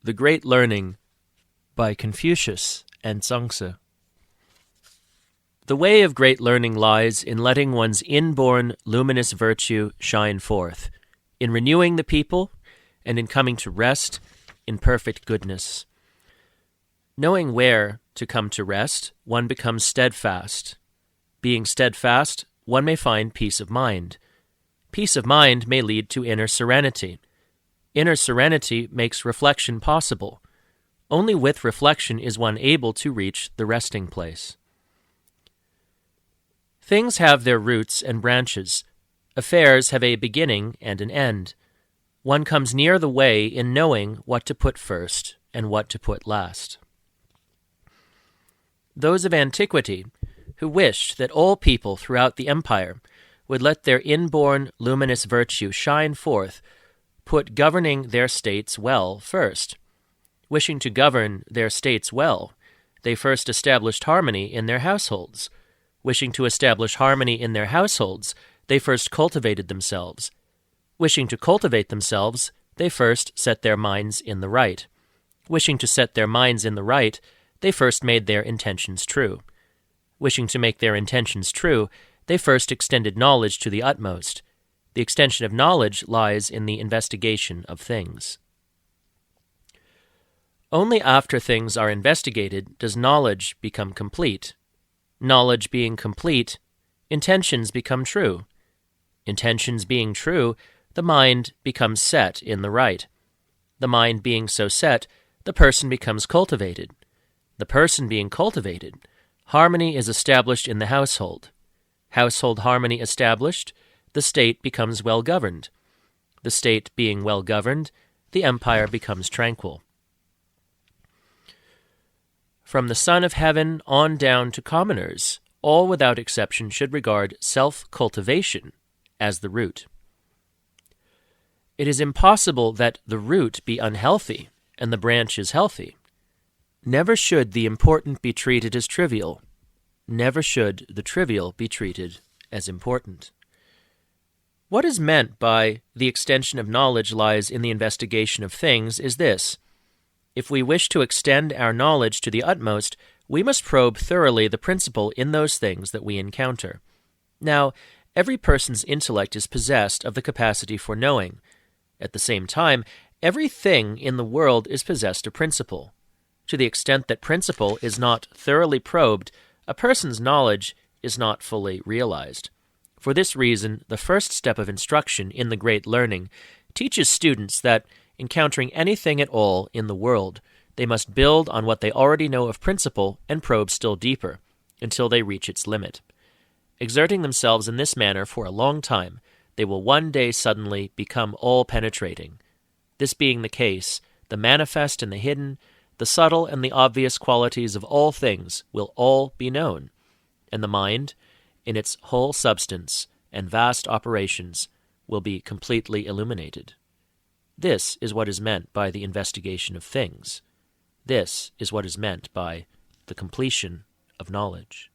The Great Learning by Confucius and Zengzi. The way of great learning lies in letting one's inborn luminous virtue shine forth, in renewing the people, and in coming to rest in perfect goodness. Knowing where to come to rest, one becomes steadfast. Being steadfast, one may find peace of mind. Peace of mind may lead to inner serenity. Inner serenity makes reflection possible. Only with reflection is one able to reach the resting place. Things have their roots and branches. Affairs have a beginning and an end. One comes near the way in knowing what to put first and what to put last. Those of antiquity, who wished that all people throughout the empire would let their inborn luminous virtue shine forth, put governing their states well first. Wishing to govern their states well, they first established harmony in their households. Wishing to establish harmony in their households, they first cultivated themselves. Wishing to cultivate themselves, they first set their minds in the right. Wishing to set their minds in the right, they first made their intentions true. Wishing to make their intentions true, they first extended knowledge to the utmost. The extension of knowledge lies in the investigation of things. Only after things are investigated does knowledge become complete. Knowledge being complete, intentions become true. Intentions being true, the mind becomes set in the right. The mind being so set, the person becomes cultivated. The person being cultivated, harmony is established in the household. Household harmony established, the state becomes well governed. The state being well governed, the empire becomes tranquil. From the Son of Heaven on down to commoners, all without exception should regard self-cultivation as the root. It is impossible that the root be unhealthy and the branch is healthy. Never should the important be treated as trivial. Never should the trivial be treated as important. What is meant by the extension of knowledge lies in the investigation of things is this. If we wish to extend our knowledge to the utmost, we must probe thoroughly the principle in those things that we encounter. Now, every person's intellect is possessed of the capacity for knowing. At the same time, everything in the world is possessed of principle. To the extent that principle is not thoroughly probed, a person's knowledge is not fully realized. For this reason, the first step of instruction in the Great Learning teaches students that, encountering anything at all in the world, they must build on what they already know of principle and probe still deeper, until they reach its limit. Exerting themselves in this manner for a long time, they will one day suddenly become all-penetrating. This being the case, the manifest and the hidden, the subtle and the obvious qualities of all things will all be known, and the mind, in its whole substance and vast operations, will be completely illuminated. This is what is meant by the investigation of things. This is what is meant by the completion of knowledge.